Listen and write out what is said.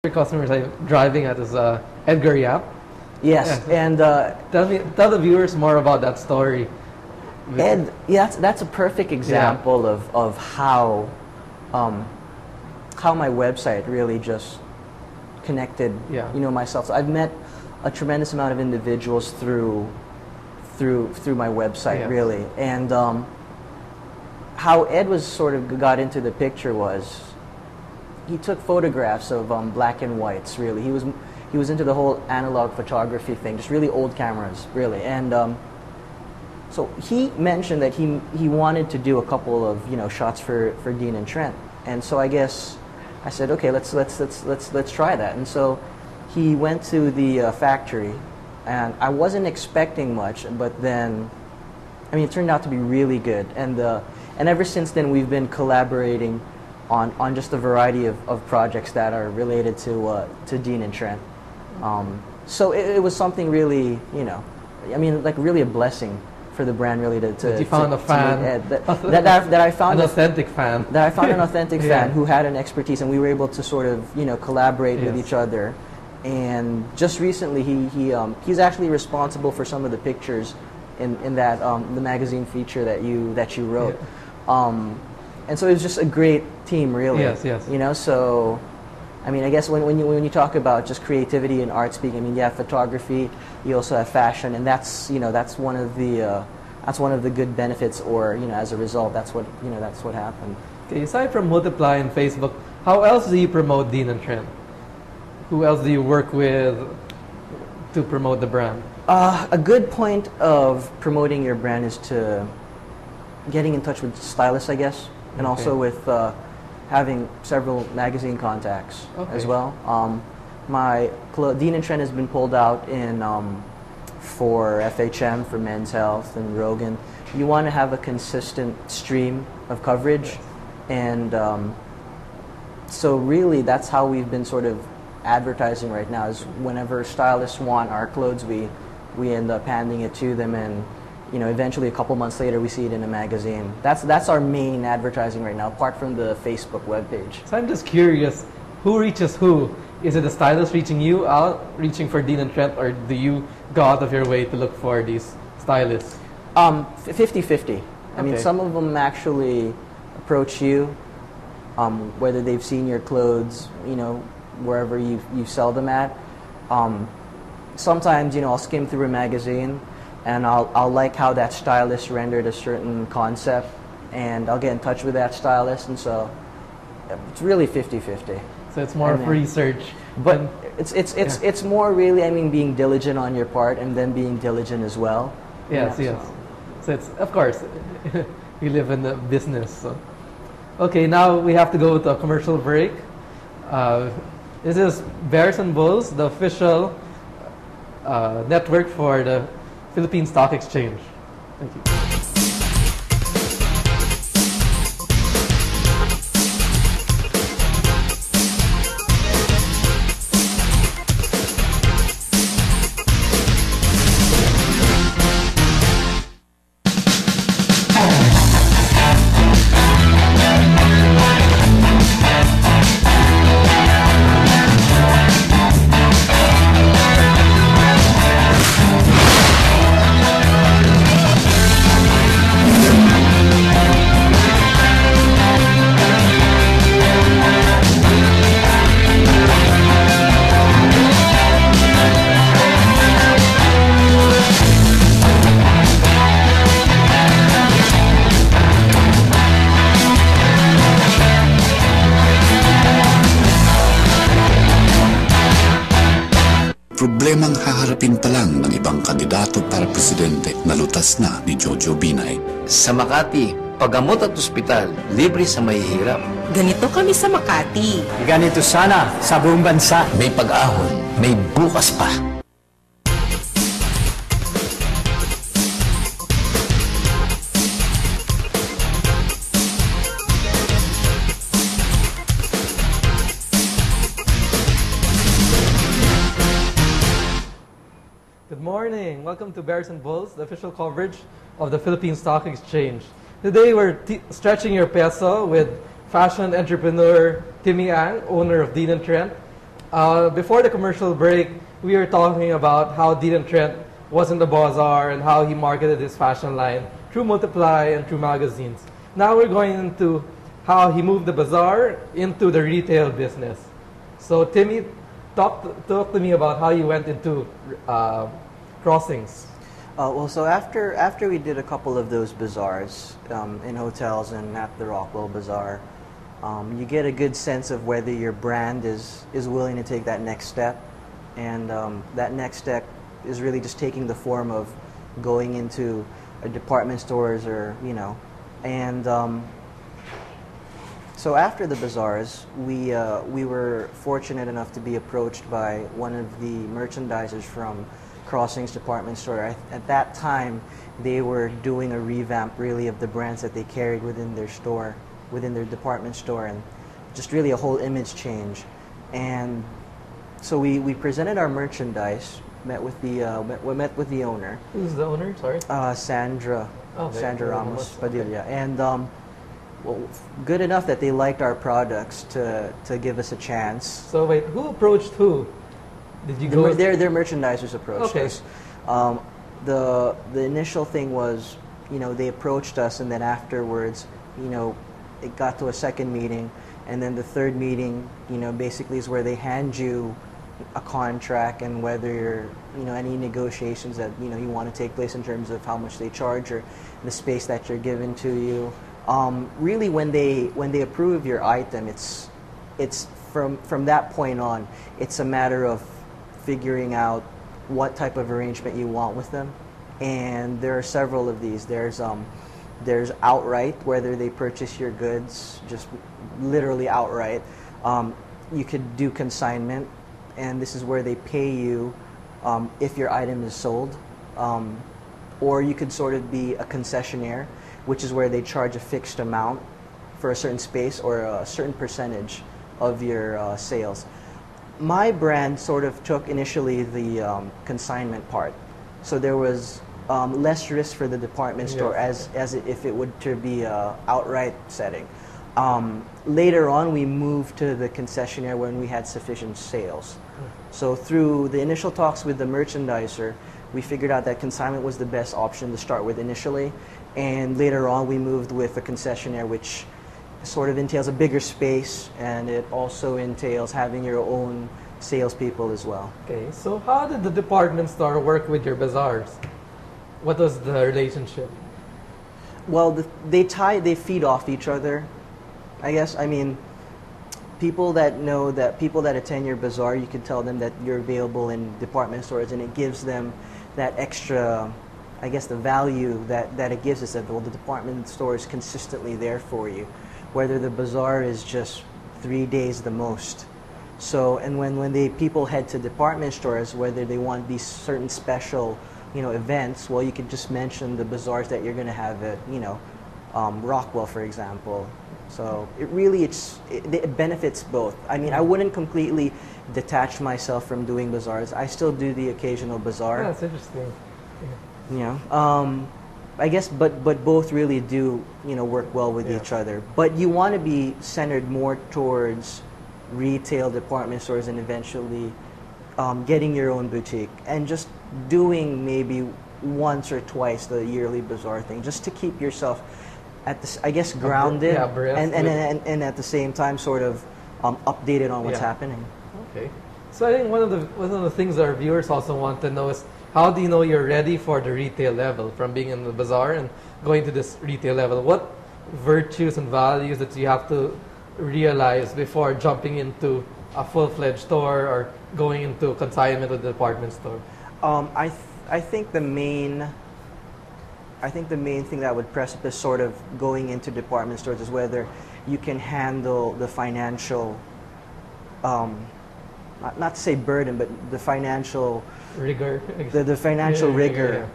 customers I'm driving at is Edgar Yap. Yes, Yeah. and Tell the viewers more about that story. Ed, yeah, that's a perfect example of how my website really just connected, myself. So I've met a tremendous amount of individuals through my website, really, and how Ed was sort of got into the picture was he took photographs of black and whites. Really, he was into the whole analog photography thing, just really old cameras, really, and so he mentioned that he wanted to do a couple of shots for Dean and Trent, and so I guess I said, okay, let's try that. And so he went to the factory, and I wasn't expecting much, but then, I mean, it turned out to be really good. And ever since then, we've been collaborating on just a variety of projects that are related to Dean and Trent. So it was something really, I mean, like really a blessing for the brand, really, to you found a fan that I found an authentic fan. That I found an authentic fan who had an expertise, and we were able to sort of collaborate with each other. And just recently, he's actually responsible for some of the pictures in that the magazine feature that you wrote. And so it was just a great team, really. Yes, yes. So I mean, I guess when you talk about just creativity and art speak, I mean, you have photography, you also have fashion, and that's one of the good benefits, or as a result, that's what happened. Okay, aside from Multiply and Facebook, how else do you promote Dean and Trent? Who else do you work with to promote the brand? A good point of promoting your brand is to getting in touch with stylists, I guess, and also with having several magazine contacts as well. Dean and Trent has been pulled out in for FHM, for Men's Health, and Rogan. You want to have a consistent stream of coverage, and so really that's how we've been sort of advertising right now. Is whenever stylists want our clothes, we end up handing it to them, and eventually a couple months later we see it in a magazine. That's our main advertising right now, apart from the Facebook webpage. So I'm just curious, who reaches who? Is it the stylist reaching you out, reaching for Dean and Trent, or do you go out of your way to look for these stylists? 50-50. I mean, some of them actually approach you, whether they've seen your clothes, wherever you sell them at. Sometimes, I'll skim through a magazine, and I'll like how that stylist rendered a certain concept, and I'll get in touch with that stylist, and so it's really 50-50. So it's more of research. But it's more really, I mean, being diligent on your part, and then being diligent as well. Yes, yes. So it's, of course, we live in the business. So. Okay, now we have to go to a commercial break. This is Bears and Bulls, the official network for the Philippine Stock Exchange. Thank you. Problemang haharapin pa lang ng ibang kandidato para presidente na lutas na ni Jojo Binay. Sa Makati, paggamot at ospital, libre sa mahihirap. Ganito kami sa Makati. Ganito sana sa buong bansa. May pag-ahon, may bukas pa. Good morning. Welcome to Bears and Bulls, the official coverage of the Philippine Stock Exchange. Today we're stretching your peso with fashion entrepreneur Timmy, owner of Dean and Trent. Before the commercial break, we were talking about how Dean and Trent was in the bazaar and how he marketed his fashion line through Multiply and through magazines. Now we're going into how he moved the bazaar into the retail business. So Timmy, talk to me about how you went into crossings. Well, so after we did a couple of those bazaars in hotels and at the Rockwell Bazaar, you get a good sense of whether your brand is willing to take that next step, and that next step is really just taking the form of going into a department stores or and so after the bazaars, we were fortunate enough to be approached by one of the merchandisers from Crossings department store. At that time, they were doing a revamp really of the brands that they carried within their store, within their department store, and just really a whole image change. And so we presented our merchandise, met with the owner. Who's the owner? Sorry. Sandra. Okay. Sandra Ramos Padilla. Okay. And well, good enough that they liked our products to give us a chance. So wait, who approached who? Did you go? Their merchandisers approached us. The initial thing was, they approached us, and then afterwards, it got to a second meeting, and then the third meeting, basically is where they hand you a contract and whether you're, any negotiations that you want to take place in terms of how much they charge or the space that you're given to you. Really, when they approve your item, it's from that point on, it's a matter of figuring out what type of arrangement you want with them, and there are several of these. There's outright, whether they purchase your goods, just literally outright. You could do consignment, and this is where they pay you if your item is sold, or you could sort of be a concessionaire, which is where they charge a fixed amount for a certain space or a certain percentage of your sales. My brand sort of took initially the consignment part, so there was less risk for the department store as if it would to be a outright setting. Later on, we moved to the concessionaire when we had sufficient sales. So through the initial talks with the merchandiser, we figured out that consignment was the best option to start with initially, and later on we moved with a concessionaire, which sort of entails a bigger space, and it also entails having your own salespeople as well. Okay, so how did the department store work with your bazaars? What was the relationship? Well, they feed off each other, I guess. I mean, people that attend your bazaar, you can tell them that you're available in department stores, and it gives them that extra, I guess, the value that it gives us, that the department store is consistently there for you, whether the bazaar is just 3 days the most. So, and when people head to department stores, whether they want these certain special, events, well, you could just mention the bazaars that you're going to have at, Rockwell, for example. So it really, it benefits both. I mean, I wouldn't completely detach myself from doing bazaars. I still do the occasional bazaar. Yeah, that's interesting. I guess, but both really do, work well with each other. But you want to be centered more towards retail department stores and eventually getting your own boutique and just doing maybe once or twice the yearly bazaar thing, just to keep yourself at this, I guess, grounded and at the same time sort of updated on what's happening. Okay. So I think one of the things our viewers also want to know is, how do you know you're ready for the retail level, from being in the bazaar and going to this retail level? What virtues and values that you have to realize before jumping into a full-fledged store or going into consignment with the department store? I think the main thing that would precipice sort of going into department stores is whether you can handle the financial, not to say burden, but the financial rigor. The financial rigor.